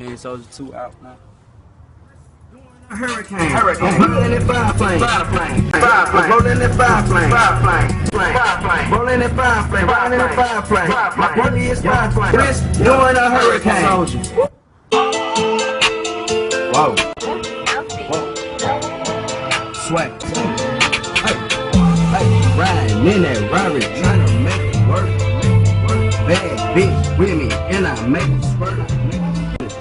King Soulja 2 out now. Hurricane. Rolling in five flames. Rolling in five flames. Rolling in five flames. Rolling in five flames. My money is five flames. Wrist doing a hurricane. Soulja. Whoa. Swag. Hey, riding in that Rari, trying to make it work. Bad bitch with me, and I make it squirt.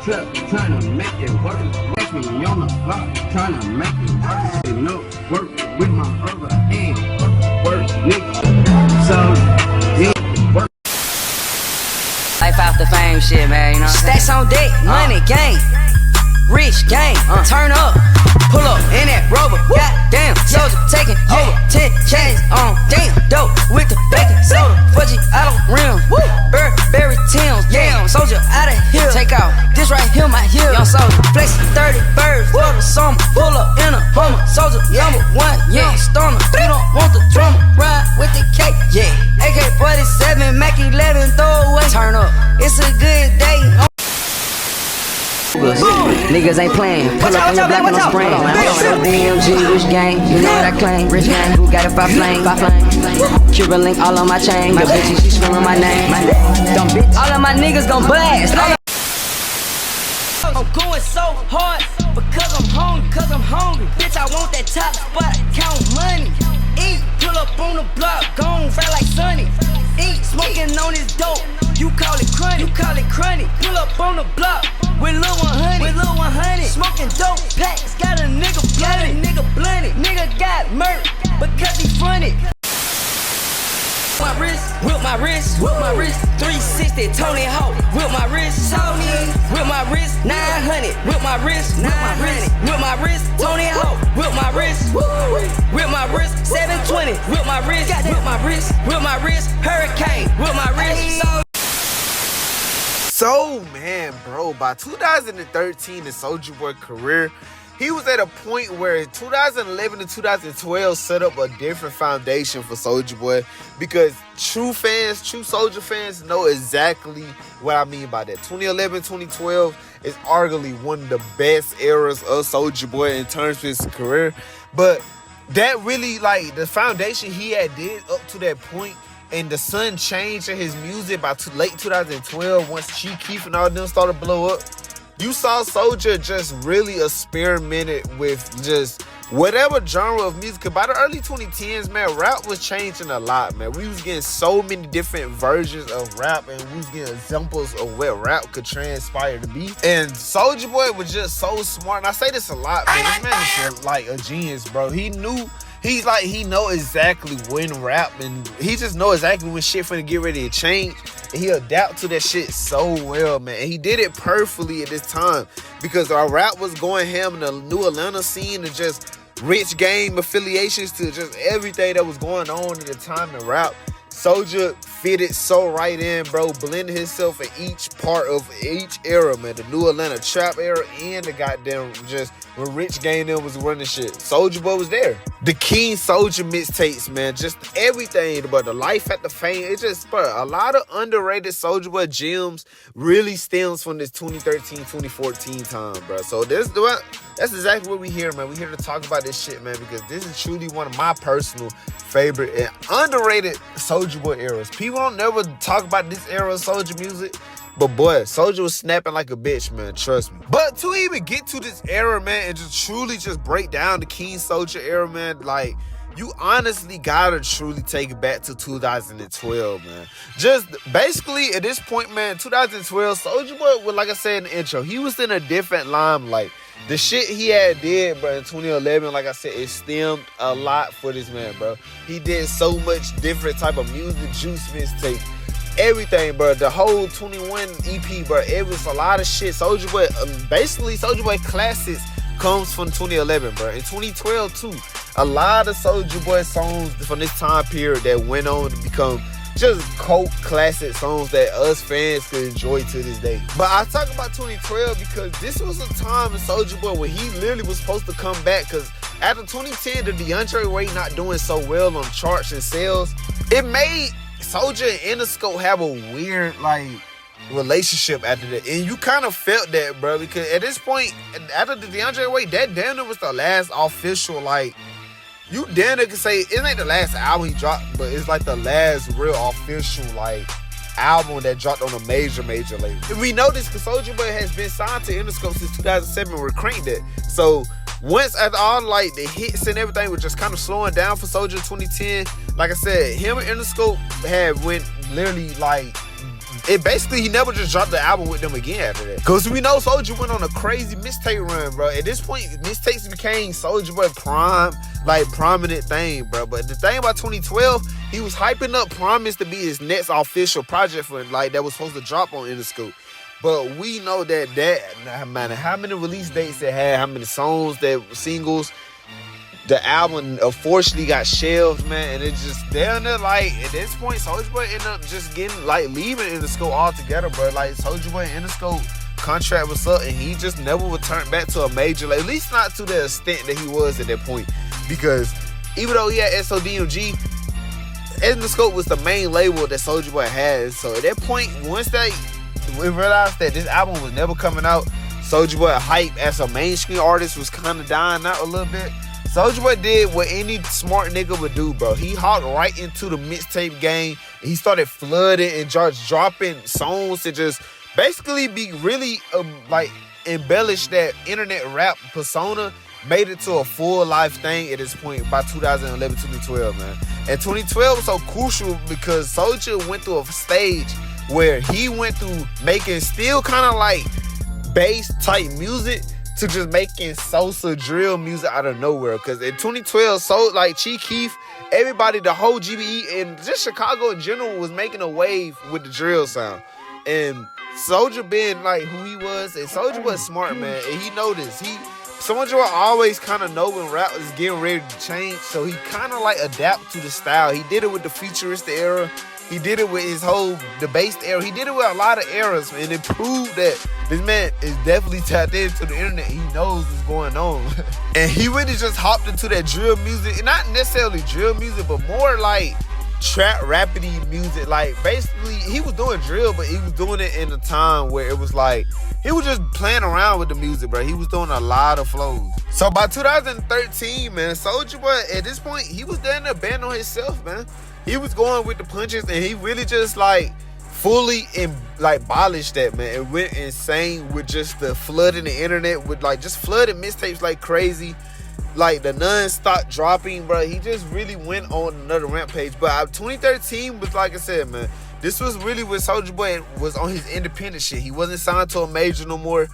Trap, trying to make it work. Catch me on the block, trying to make it work. You know, work with my other hand. Work, nigga. So, yeah, work. Life after fame shit, man, you know. Stacks on deck, money, gang. Rich, gang, turn up. Pull up in that Rover, goddamn. Soulja taking over 10 chains on damn. Dope with the bacon soda. Fudgy out on rims. Burberry Timbs, yeah. Soulja out of here. Take out this right here, my heel. Young Soulja flexing 30 birds for the summer. Pull up in a Hummer. Soulja number one, yeah. Stunner. You don't want the drummer. Ride with the cake, yeah. AK-47, Mac 11, throw away. Turn up, it's a good day. Niggas ain't playing. Pull up in your black on the spring. DMG, rich gang. You know what I claim. Rich gang. Who got a five flame? Cuban link all on my chain. Your bitches, she screaming my name. Dumb bitch. All of my niggas gon' blast. I'm going so hard because I'm hungry. Bitch, I want that top spot. Count money. Eat. Pull up on the block. Gone fry like Sunny. Eat. Smoking on this dope. You call it crunny. Pull up on the block with Lil 100. Smoking dope packs, got a nigga blunted. Nigga got murked because he fronted. Whip my wrist, 360, Tony Hawk. Whip my wrist, 900. Whip my wrist, Tony Hawk. Whip my wrist, 720. Whip my wrist, Hurricane. Whip my wrist. So, man, bro, by 2013, the Soulja Boy career, he was at a point where 2011 to 2012 set up a different foundation for Soulja Boy, because true Soulja fans know exactly what I mean by that. 2011, 2012 is arguably one of the best eras of Soulja Boy in terms of his career, but that really, like, the foundation he had did up to that point. And the sun changed in his music by late 2012 once Chief Keef and all them started to blow up. You saw Soulja just really experimented with just whatever genre of music. By the early 2010s, man, rap was changing a lot, man. We was getting so many different versions of rap, and we was getting examples of what rap could transpire to be. And Soulja Boy was just so smart. And I say this a lot, man. This man is like a genius, bro. He know exactly when rap, and he just know exactly when shit finna get ready to change, and he adapt to that shit so well, man. And he did it perfectly at this time, because our rap was going ham in the new Atlanta scene, and just rich game affiliations to just everything that was going on at the time in rap. Soulja fitted so right in, bro, blended himself in each part of each era, man. The new Atlanta trap era and the goddamn just when Rich Gang them was running shit. Soulja Boy was there. The King Soulja mixtapes, man, just everything, but the life at the fame, it's just, bro, a lot of underrated Soulja Boy gems really stems from this 2013, 2014 time, bro. So that's exactly what we here, man. We here to talk about this shit, man, because this is truly one of my personal favorite and underrated Soulja Boy eras. People don't never talk about this era of Soulja music, but boy, Soulja was snapping like a bitch, man, trust me. But to even get to this era, man, and just truly just break down the King Soulja era, man, like, you honestly gotta truly take it back to 2012, man. Just basically at this point, man, 2012, Soulja Boy, well, like I said in the intro, he was in a different limelight. The shit he had did, bro, in 2011, like I said, it stemmed a lot for this man, bro. He did so much different type of music, Juice mixtape, everything, bro. The whole 21 EP, bro, it was a lot of shit. Soulja Boy, basically, Soulja Boy classics comes from 2011, bro. In 2012, too, a lot of Soulja Boy songs from this time period that went on to become just cult classic songs that us fans could enjoy to this day. But I talk about 2012 because this was a time in Soulja Boy where he literally was supposed to come back, because after 2010, the DeAndre Wade not doing so well on charts and sales, it made Soulja and Interscope have a weird, like, relationship after that. And you kind of felt that, bro, because at this point, after the DeAndre Wade, that damn near was the last official, like, you damn near can say, it ain't the last album he dropped, but it's like the last real official, like, album that dropped on a major label. And we know this because Soulja Boy has been signed to Interscope since 2007 with Crank That. So once after all like the hits and everything was just kind of slowing down for Soulja in 2010, like I said, him and Interscope had went literally like, it basically, he never just dropped the album with them again after that. Because we know Soulja went on a crazy mixtape run, bro. At this point, mixtapes became Soulja Boy prominent thing, bro. But the thing about 2012, he was hyping up Promise to be his next official project for, like, that was supposed to drop on Interscope. But we know that no matter how many release dates it had, how many songs, that singles, the album unfortunately got shelved, man, and it's just down there, like, at this point, Soulja Boy ended up just getting, like, leaving Interscope altogether, bro. Like, Soulja Boy and Interscope contract was up, and he just never returned back to a major, like, at least not to the extent that he was at that point, because even though he had SODMG, Interscope was the main label that Soulja Boy had. So at that point, once we realized that this album was never coming out, Soulja Boy hype as a mainstream artist was kind of dying out a little bit. Soulja Boy did what any smart nigga would do, bro. He hopped right into the mixtape game. He started flooding and just dropping songs to just basically be really like embellish that internet rap persona. Made it to a full life thing at this point by 2011, 2012, man. And 2012 was so crucial because Soulja went through a stage where he went through making still kind of like bass type music to just making Sosa drill music out of nowhere. Because in 2012, so like Chief Keef, everybody, the whole GBE and just Chicago in general was making a wave with the drill sound. And Soulja being like who he was, and Soulja was smart, man, and he noticed. Soulja will always kind of know when rap is getting ready to change, so he kind of like adapt to the style. He did it with the futuristic era. He did it with the bass era. He did it with a lot of eras, and it proved that this man is definitely tapped into the internet. He knows what's going on. And he really just hopped into that drill music, and not necessarily drill music, but more like trap rapidy music. Like basically he was doing drill, but he was doing it in a time where it was like he was just playing around with the music, bro. He was doing a lot of flows. So by 2013, man, Soulja Boy at this point, he was down there betting on himself, man. He was going with the punches, and he really just like fully abolished that, man, and went insane with just the flooding the internet with like just flooding mixtapes like crazy. Like the non-stop dropping, bro. He just really went on another rampage. But 2013 was, like I said, man, this was really when Soulja Boy was on his independent shit. He wasn't signed to a major no more.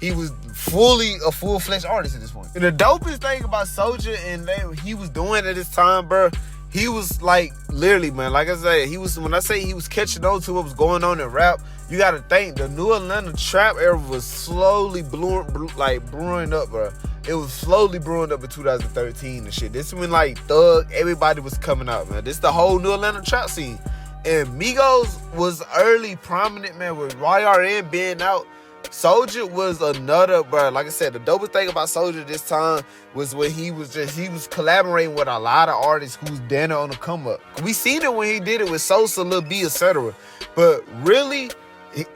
He was fully a full-fledged artist at this point. And the dopest thing about Soulja and what he was doing at this time, bro, he was like literally, man, like I said, when I say he was catching on to what was going on in rap, you gotta think the new Atlanta trap era was slowly brewing up, bro. It was slowly brewing up in 2013 and shit. This is when like Thug, everybody was coming out, man. This is the whole new Atlanta trap scene. And Migos was early prominent, man, with YRN being out. Soulja was another, bro. Like I said, the dopest thing about Soulja this time was when he was collaborating with a lot of artists who's down on the come up. We seen it when he did it with Sosa, Lil B, etc. But really,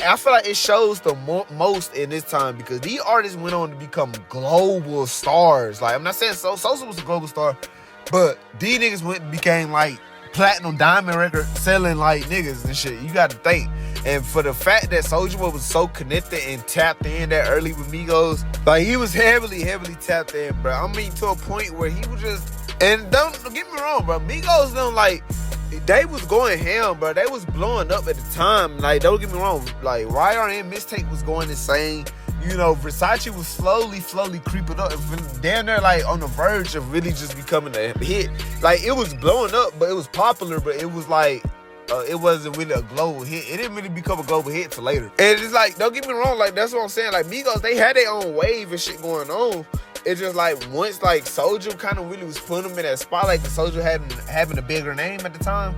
I feel like it shows the most in this time because these artists went on to become global stars. Like, I'm not saying Sosa was a global star, but these niggas became like platinum diamond record selling like niggas and shit. You got to think. And for the fact that Soulja Boy was so connected and tapped in that early with Migos, like he was heavily tapped in, bro. I mean, to a point where he was just, and don't get me wrong, bro. Migos don't like, they was going ham, bro. They was blowing up at the time. Like, don't get me wrong. Like, YRN mixtape was going insane. You know, Versace was slowly creeping up. Down there, like, on the verge of really just becoming a hit. Like, it was blowing up, but it was popular, but it was like, it wasn't really a global hit. It didn't really become a global hit till later. And it's like, don't get me wrong, like, that's what I'm saying. Like, Migos, they had their own wave and shit going on. It's just like, once, like, Soulja kind of really was putting them in that spotlight, because Soulja having a bigger name at the time,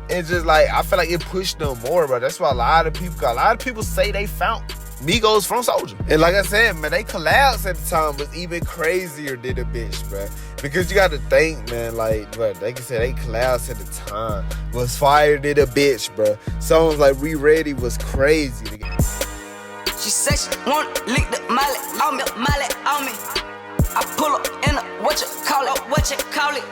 it's just like, I feel like it pushed them more, bro. That's why a lot of people say they found Migos from Soulja. And like I said, man, they collabs at the time was even crazier than the bitch, bro. Because you got to think, man, like, bro, like I said, they class at the time was fired in a bitch, bro. Songs like We Ready was crazy. She said she wanna lick the molly on me, molly on me. I pull up in a what you call it.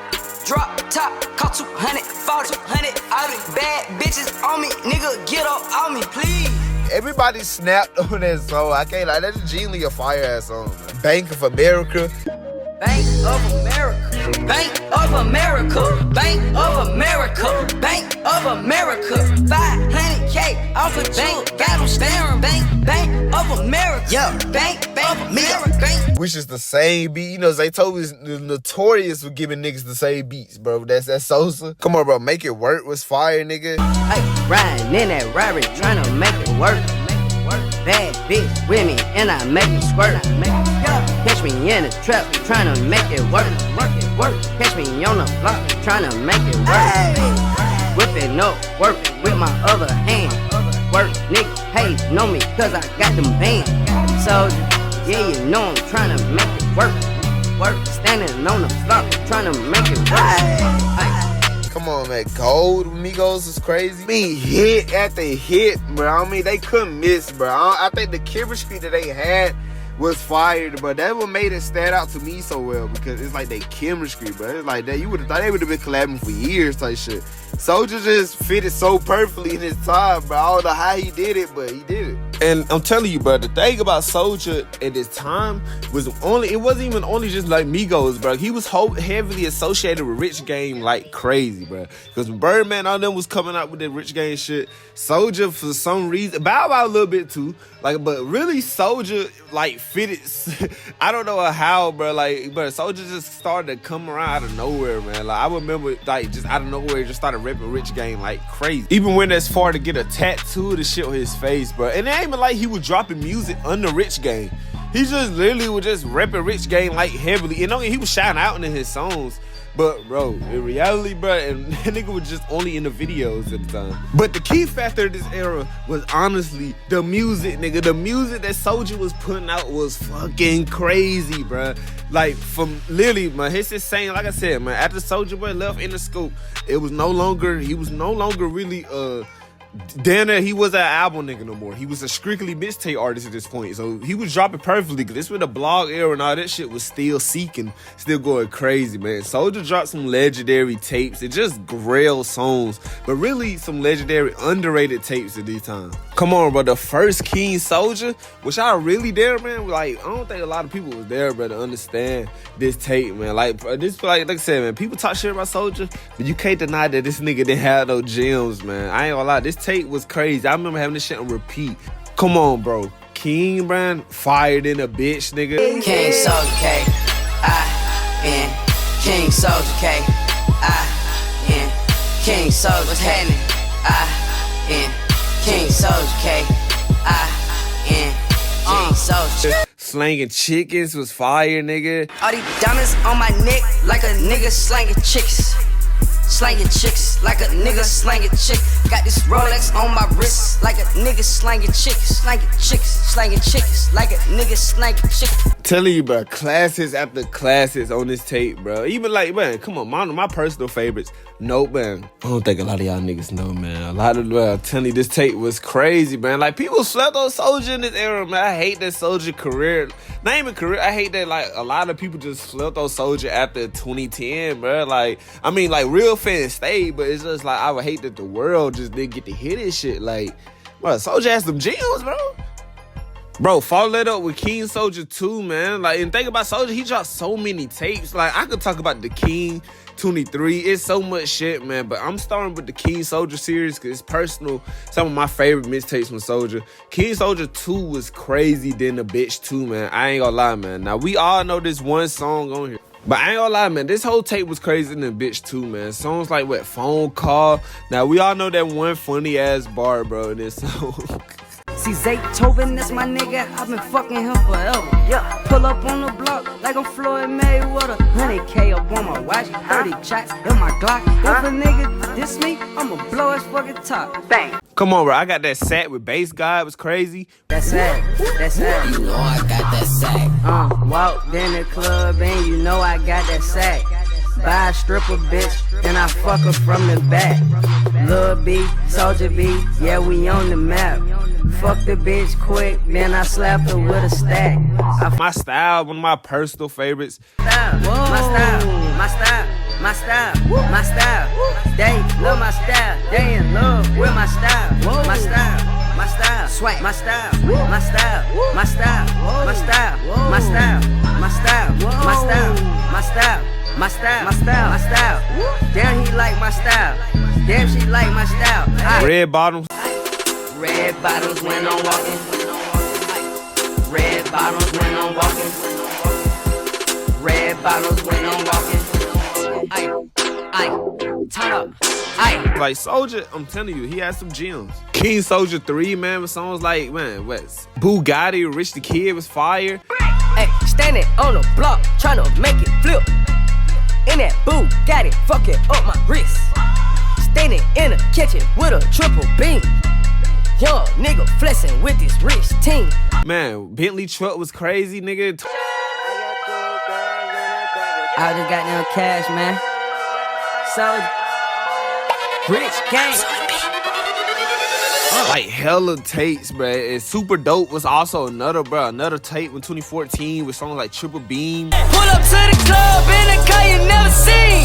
Drop top, cost 240, 200 all it. Bad bitches on me, nigga, get up on me, please. Everybody snapped on that song. I can't lie, that's genuinely a fire ass song, man. Bank of America. Bank of America, Bank of America, Bank of America, Bank of America. 500K off a bank, got them staring. Bank of America, yeah, Bank of America. Which is the same beat. You know, Zaytoven is notorious for giving niggas the same beats, bro. That's Soulja. Come on, bro. Make It Work was fire, nigga. Hey, riding in that Rari, trying to make it work. Bad bitch with me, and I make it squirt. Catch me in the trap, trying to make it work. Catch me on the block, trying to make it work. Whipping up, work with my other hand. Work, nigga, hey, know me, cause I got them bands. So, yeah, you know I'm trying to make it work. Standing on the block, trying to make it work. Come on, man. Gold Migos is crazy. I mean, hit after hit, bro. I mean, they couldn't miss, bro. I think the chemistry that they had was fired, but that what made it stand out to me so well, because it's like they chemistry, bro. It's like that. You would have thought they would have been collabing for years, type shit. Soulja just fitted so perfectly in his time, bro. I don't know how he did it, but he did it. And I'm telling you, bro, the thing about Soulja at this time was it wasn't even only just like Migos, bro. He was heavily associated with Rich Gang like crazy, bro. Because when Birdman, all them was coming out with that Rich Gang shit, Soulja for some reason, Bow Wow a little bit too, like, but really Soulja like fitted. I don't know how, bro. Like, but Soulja just started to come around out of nowhere, man. Like, I remember, like, just out of nowhere, just started ripping Rich Gang like crazy. Even went as far to get a tattoo of the shit on his face, bro. And it ain't even like he was dropping music under Rich Gang. He just literally was just repping Rich Gang like heavily. You know, he was shouting out in his songs. But, bro, in reality, bro, and that nigga was just only in the videos at the time. But the key factor of this era was honestly the music, nigga. The music that Soulja was putting out was fucking crazy, bro. Like, from literally, man, his saying, like I said, man, after Soulja Boy left In the Scoop, he was no longer really, damn it, he wasn't an album nigga no more. He was a strictly mixtape artist at this point. So he was dropping perfectly, because this was the blog era and all that shit was still still going crazy, man. Soulja dropped some legendary tapes. It just grail songs, but really some legendary underrated tapes at these times. Come on, bro. The first King Soulja, which I really there, man. Like, I don't think a lot of people was there, bro, to understand this tape, man. Like, this, like I said, man, people talk shit about Soulja, but you can't deny that this nigga didn't have no gems, man. I ain't gonna lie. This tape was crazy. I remember having this shit on repeat. Come on, bro. King brand fired in a bitch, nigga. King Soulja K, I-N. King Soulja K, I-N. King Soulja, what's happening? I-N. King Soulja K, I-N. King Soulja. Slanging chickens was fire, nigga. All these diamonds on my neck like a nigga slanging chicks. Slanging chicks like a nigga slanging chick. Got this Rolex on my wrist like a nigga slanging chicks. Slanging chicks, slanging chicks like a nigga slanging chick. Telling you, bro, classes after classes on this tape, bro. Even like, man, come on, my personal favorites. Nope, man. I don't think a lot of y'all niggas know, man. A lot of, I'm telling you, this tape was crazy, man. Like, people slept on Soulja in this era, man. I hate that Soulja career. Not even career. I hate that, like, a lot of people just slept on Soulja after 2010, bro. Like, I mean, like, real fans stayed, but it's just like, I would hate that the world just didn't get to hear this shit. Like, bro, Soulja has some gems, bro. Bro, follow that up with King Soulja 2, man. Like, and think about Soulja, he dropped so many tapes. Like, I could talk about the King 23. It's so much shit, man. But I'm starting with the King Soulja series because it's personal. Some of my favorite mixtapes from Soulja. King Soulja 2 was crazy than the bitch 2, man. I ain't gonna lie, man. Now, we all know this one song on here. But I ain't gonna lie, man, this whole tape was crazy than bitch 2, man. Songs like, Phone Call. Now, we all know that one funny-ass bar, bro, in this song. See Zaytoven, that's my nigga, I've been fucking him forever. Yeah, pull up on the block like I'm Floyd Mayweather. 100K up on my watch, 30 shots in my Glock. If a nigga diss me, I'ma blow his fucking top. Bang. Come on, bro. I got that sack with bass guy. It was crazy. That's sad. That's sad. You know I got that sack. Walked in the club and you know I got that sack. Buy a stripper bitch and I fuck her from the back. Lil B, Soulja B, yeah we on the map. Fuck the bitch quick, then I slapped her with a stack. My style, one of my personal favorites. My style, my style, my style, my style. They love my style, they in love with my style. My style, my style, swag, my style, my style, my style, my style, my style, my style, my style, my style, my style, my style, my style. Damn, he like my style. Damn, she like my style. Red bottoms. Red bottoms when I'm walking. Red bottoms when I'm walking. Red bottoms when I'm walking. Ay, turn up. Ay. Like Soulja, I'm telling you, he has some gems. King Soulja 3, man, with songs like, man, what's Bugatti, Rich the Kid was fire. Hey, standing on the block, tryna make it flip. In that Bugatti, fucking up my wrist. Standing in the kitchen with a triple beam. Young nigga flexing with this rich team. Man, Bentley truck was crazy, nigga. I just got them cash, man. Soulja, rich gang. Like hella tapes, bruh. And Super Dope was also another tape in 2014 with songs like Triple Beam. Pull up to the club in a car you never seen.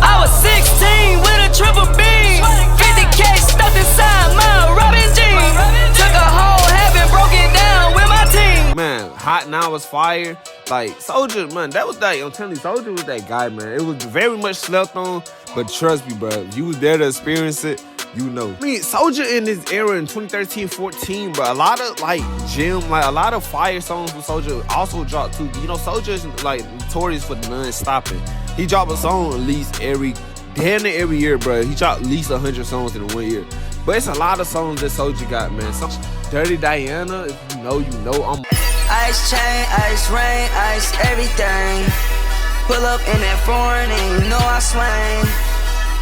I was 16 with a triple beam. 50K stuffed inside my Robin jeans. Took a whole half and broke it down with my team. Man, Hot Now was fire. Like Soulja, man, that was that. I'm telling you, Soulja was that guy, man. It was very much slept on, but trust me, bro, if you was there to experience it, you know. I mean, Soulja in his era in 2013-14, but a lot of like a lot of fire songs with Soulja also dropped too. You know, Soulja is like notorious for non-stopping. He dropped a song at least damn near every year, bro. He dropped at least 100 songs in 1 year. But it's a lot of songs that Soulja got, man. Some Dirty Diana, if you know, you know. Ice chain, ice rain, ice everything. Pull up in that foreign and you know I swing.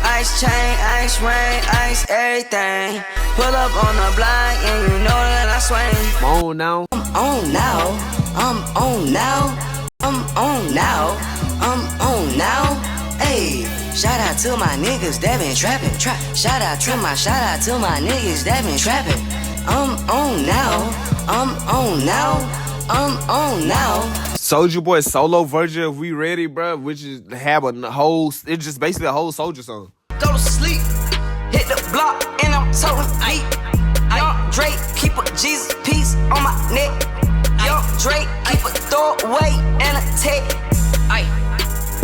Ice chain, ice rain, ice everything. Pull up on the block and you know that I swing. I'm on now. I'm on now. I'm on now. I'm on now. I'm on now. Hey, shout out to my niggas that been trapping. Shout out to my niggas that been trapping. I'm on now. I'm on now. I'm on now. Soulja Boy solo version of We Ready, bro, which is have a whole, it's just basically a whole Soulja song. Go to sleep, hit the block, and I'm toting deep. Young Drake, keep a Jesus piece on my neck. Young Drake, keep a throwaway and a tech.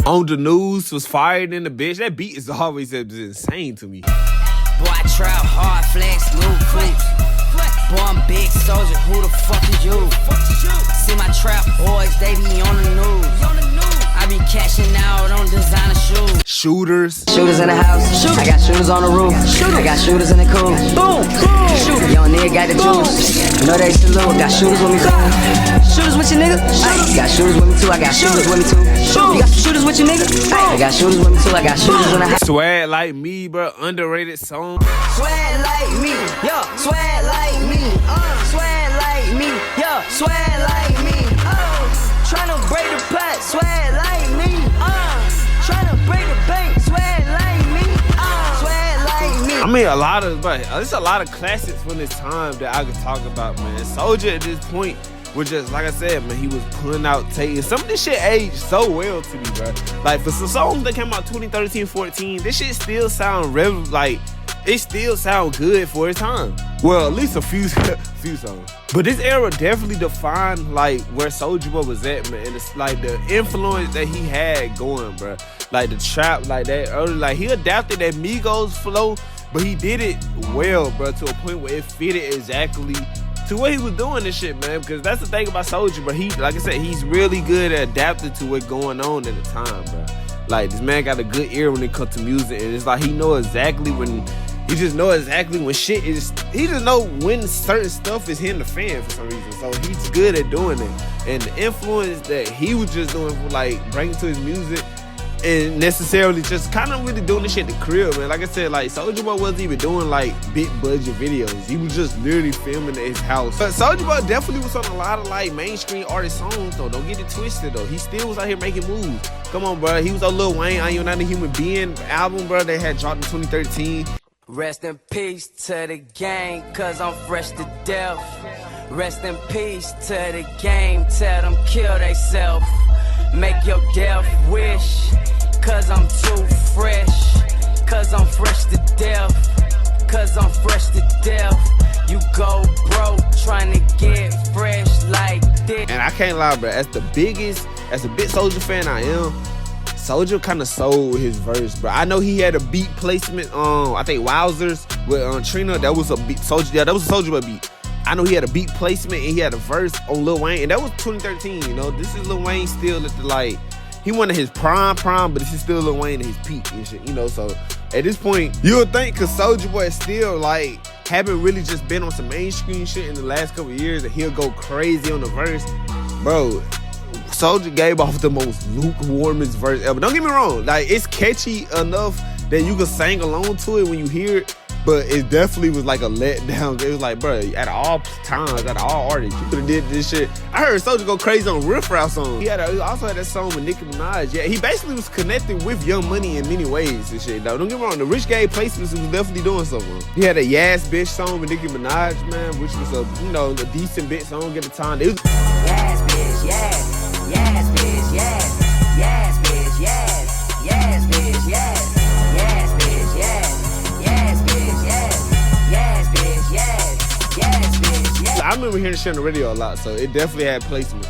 On the News was fired in the bitch. That beat is always insane to me. Boy, I trap hard, flex, new creeps. Boy, I'm big Soulja, who the fuck is you? See my trap boys, they be on the news. I be cashing out on designer shoes. Shooters. Shooters in the house. I got shooters on the roof. I got shooters in the cool. Boom, boom. Shooter, young nigga got the juice. You know they salute. Got shooters with me too. Shooters with you, nigga. Ay, got shooters with me too. I got shooters with me too. You got some shooters with you, nigga. Ay, I got shooters with me too. I got shooters in the house. Swag Like Me, bro. Underrated song. Swag like me, yo. Swag like me, swag like me, yo. Swag like me, tryna break the pot. Swag like me, tryna break the bank. Swag like me, swag like me. I mean, there's a lot of classics from this time that I could talk about, man. Soulja at this point was just, like I said, man, he was putting out tapes. Some of this shit aged so well to me, bro. Like, for some songs that came out 2013-14, this shit still sound it still sound good for its time. Well, at least a few songs. But this era definitely defined like where Soulja Boy was at, man. And it's like the influence that he had going, bro. Like the trap, like that early, like he adapted that Migos flow, but he did it well, bro, to a point where it fitted exactly to what he was doing this shit, man. Because that's the thing about Soulja, bro. He, like I said, he's really good at adapting to what's going on at the time, bro. Like, this man got a good ear when it comes to music, and it's like he know exactly when He just know exactly when shit is. He just know when certain stuff is hitting the fan for some reason. So he's good at doing it. And the influence that he was just doing for like bringing to his music, and necessarily just kind of really doing this shit at the crib, man. Like I said, like Soulja Boy wasn't even doing like big budget videos. He was just literally filming at his house. But Soulja Boy definitely was on a lot of like mainstream artist songs though. Don't get it twisted though. He still was out here making moves. Come on, bro. He was on Lil Wayne, I Ain't Not a Human Being album, bro. That had dropped in 2013. Rest in peace to the gang, cause I'm fresh to death. Rest in peace to the game, tell them kill theyself. Make your death wish, cause I'm too fresh. Cause I'm fresh to death. Cause I'm fresh to death. You go broke trying to get fresh like this. And I can't lie, bro. As a big Soulja fan I am, Soulja kind of sold his verse, bro. I know he had a beat placement I think Wowzers with Trina. That was a beat. Soulja, yeah, that was a Soulja Boy beat. I know he had a beat placement and he had a verse on Lil Wayne, and that was 2013. You know, this is Lil Wayne still at the like. He wanted his prime, but this is still Lil Wayne at his peak and shit. You know, so at this point, you would think because Soulja Boy still like haven't really just been on some mainstream shit in the last couple of years, that he'll go crazy on the verse, bro. Soulja gave off the most lukewarmest verse ever. Don't get me wrong, like it's catchy enough that you can sing along to it when you hear it, but it definitely was like a letdown. It was like, bro, at all times, at all artists, you could have did this shit. I heard Soulja go crazy on Riff Raff songs. He also had that song with Nicki Minaj. Yeah, he basically was connected with Young Money in many ways and shit. Though. Don't get me wrong, the Rich Gay placements was definitely doing something. He had a Yas Bitch song with Nicki Minaj, man, which was a decent bit song at the time. It was Yas Bitch, Yas. Yes, bitch, yes. Yes, bitch, yes. Yes, bitch, yes. Yes, bitch, yes. Yes, bitch, yes. Yes, bitch, yes. Yes, bitch, yes. I remember hearing this shit on the radio a lot, so it definitely had placements.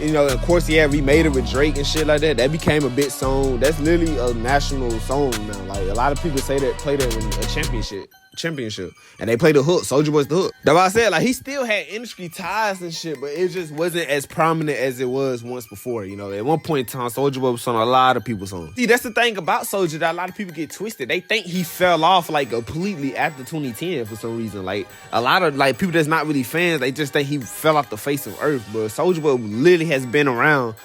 You know, of course, he remade it with Drake and shit like that. That became a big song. That's literally a national song now. Like, a lot of people play that in a championship. And they play the hook. Soulja Boy's the hook. That's why I said, like, he still had industry ties and shit, but it just wasn't as prominent as it was once before, you know. At one point in time, Soulja Boy was on a lot of people's songs. See, that's the thing about Soulja that a lot of people get twisted. They think he fell off, like, completely after 2010 for some reason. Like, a lot of, like, people that's not really fans, they just think he fell off the face of earth, but Soulja Boy literally has been around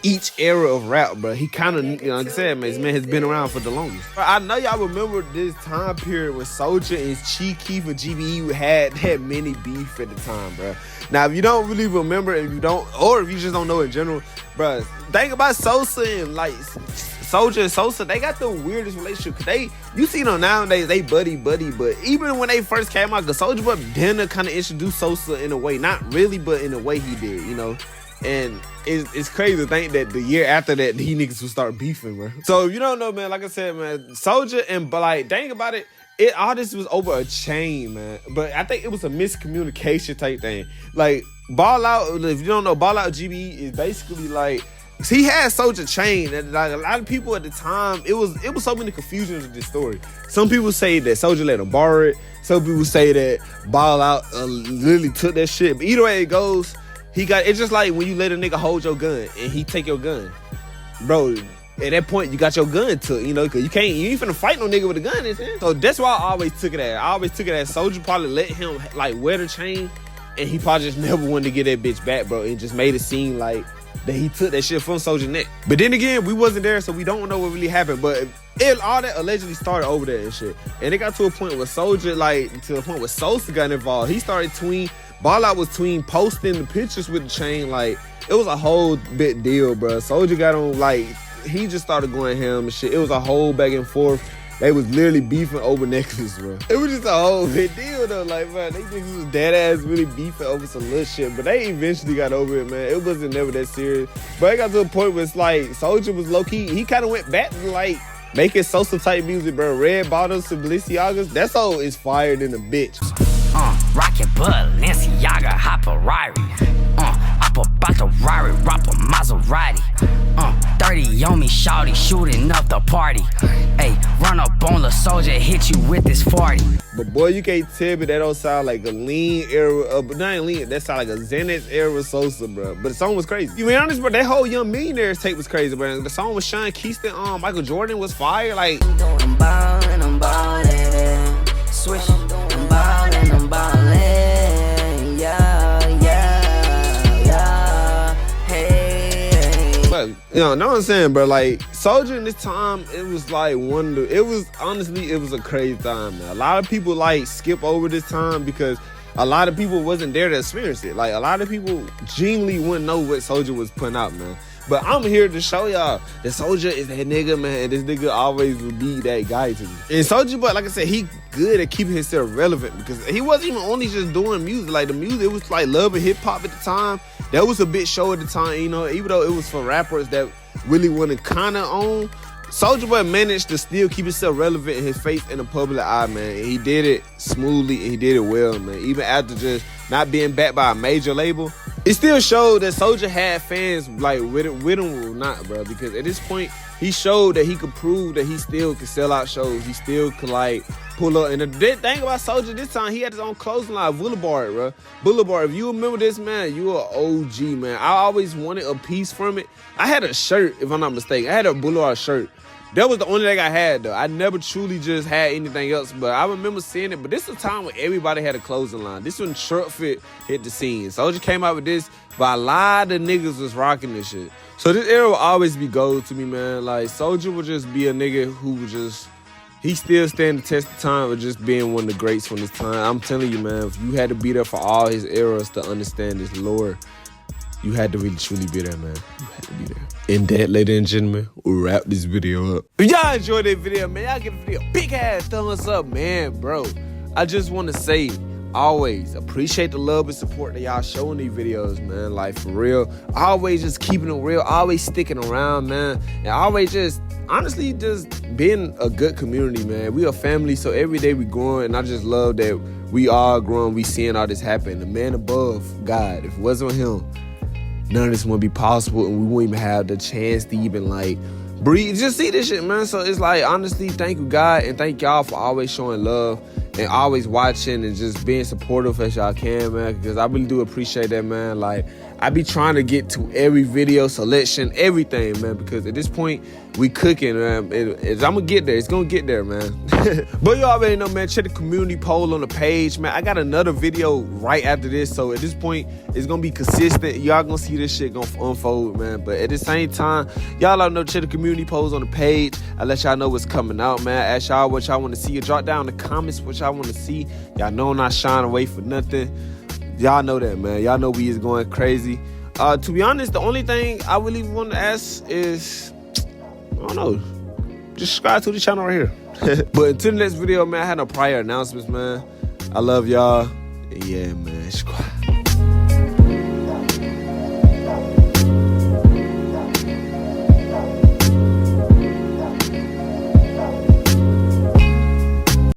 each era of rap, bro. He kind of, like I said, man, this man has been around for the longest. I know y'all remember this time period when Soulja and Chief Keef and GBE had many beef at the time, bro. Now, if you don't really remember, or if you just don't know in general, bro, think about Sosa and like Soulja and Sosa, they got the weirdest relationship. Cause you see them nowadays, they buddy, but even when they first came out, cause Soulja Boy didn't kind of introduce Sosa in a way, not really, but in a way he did, you know. And it's crazy to think that the year after that, these niggas would start beefing, bro. So if you don't know, man, like I said, man, Soulja and, but like, think about it, all this was over a chain, man. But I think it was a miscommunication type thing. Like, Ball Out, if you don't know, Ball Out GBE is basically like, he had Soulja chain, and like a lot of people at the time, it was so many confusions with this story. Some people say that Soulja let him borrow it. Some people say that Ball Out literally took that shit. But either way it goes, it's just like when you let a nigga hold your gun and he take your gun. Bro, at that point, you got your gun took, you know, because you ain't finna fight no nigga with a gun, is it? So that's why I always took it as. Soulja probably let him, like, wear the chain, and he probably just never wanted to get that bitch back, bro, and just made it seem like that he took that shit from Soulja neck. But then again, we wasn't there, so we don't know what really happened, but all that allegedly started over there and shit. And it got to a point where Soulja, like, to the point where Sosa got involved. He started Ball Out was posting the pictures with the chain, like, it was a whole big deal, bro. Soulja got on, like, he just started going ham and shit. It was a whole back and forth. They was literally beefing over necklaces, bro. It was just a whole big deal, though. Like, man, they niggas was dead ass really beefing over some little shit, but they eventually got over it, man. It wasn't never that serious. But it got to a point where it's like, Soulja was low-key, he kind of went back to, like, making Sosa type music, bro. Red Bottoms to Balenciagas, that song is fired in a bitch. Rocket Balenciaga, Hopperari. Up about the Rari, rock a Maserati. 30 on me, shawty, shooting up the party. Hey, run up on the Soulja, hit you with this 40. But boy, you can't tell me that don't sound like a lean era, but not lean, that sound like a Xanax era Sosa, bro. But the song was crazy. You be honest, bro, that whole Young Millionaires tape was crazy, bro. The song with Sean Keaston, Michael Jordan was fire, like. I'm ballin', You know what I'm saying, bro? Like, Soulja in this time, it was like honestly, it was a crazy time, man. A lot of people like skip over this time because a lot of people wasn't there to experience it. Like, a lot of people genuinely wouldn't know what Soulja was putting out, man. But I'm here to show y'all that Soulja is that nigga, man. And this nigga always will be that guy to me. And Soulja, but like I said, he good at keeping himself relevant because he wasn't even only just doing music. Like, the music, it was like love and hip hop at the time. That was a big show at the time, you know, even though it was for rappers that really wasn't kind of on. Soulja Boy managed to still keep himself relevant in his face in the public eye, man. And he did it smoothly and he did it well, man. Even after just not being backed by a major label, it still showed that Soulja had fans like with him or not, bro. Because at this point, he showed that he could prove that he still could sell out shows. He still could like pull up. And the thing about Soulja this time, he had his own clothing line, Boulevard, bro. Boulevard. If you remember this, man, you are OG, man. I always wanted a piece from it. I had a shirt, if I'm not mistaken. I had a Boulevard shirt. That was the only thing I had, though. I never truly just had anything else, but I remember seeing it. But this was a time when everybody had a clothing line. This when Truck Fit hit the scene. Soulja came out with this, but a lot of niggas was rocking this shit. So this era will always be gold to me, man. Like, Soulja would just be a nigga who would just, he still stand the test of time of just being one of the greats from this time. I'm telling you, man, if you had to be there for all his eras to understand this lore, you had to really truly be there, man. You had to be there. And that, ladies and gentlemen, we'll wrap this video up. If y'all enjoyed this video, man, y'all give the video a big ass thumbs up, man, bro. I just want to say, always appreciate the love and support that y'all showing these videos, man. Like, for real. Always just keeping it real. Always sticking around, man. And always just, honestly, just being a good community, man. We a family, so every day we growing. And I just love that we all growing. We seeing all this happen. The man above, God, if it wasn't him, none of this would be possible, and we wouldn't even have the chance to even, like, breathe. Just see this shit, man. So it's like, honestly, thank you, God, and thank y'all for always showing love and always watching and just being supportive as y'all can, man, because I really do appreciate that, man. Like, I be trying to get to every video selection, everything, man, because at this point, we cooking, man. I'm gonna get there. It's gonna get there, man. But you already know, man, check the community poll on the page, man. I got another video right after this, so at this point, it's gonna be consistent. Y'all gonna see this shit gonna unfold, man. But at the same time, y'all all know, check the community polls on the page. I let y'all know what's coming out, man. Ask y'all what y'all want to see. You drop down in the comments what y'all want to see. Y'all know I'm not shying away for nothing. Y'all know that, man. Y'all know we is going crazy. To be honest, the only thing I really want to ask is, I don't know, just subscribe to the channel right here. But until the next video, man, I had no prior announcements, man. I love y'all. Yeah, man. Subscribe.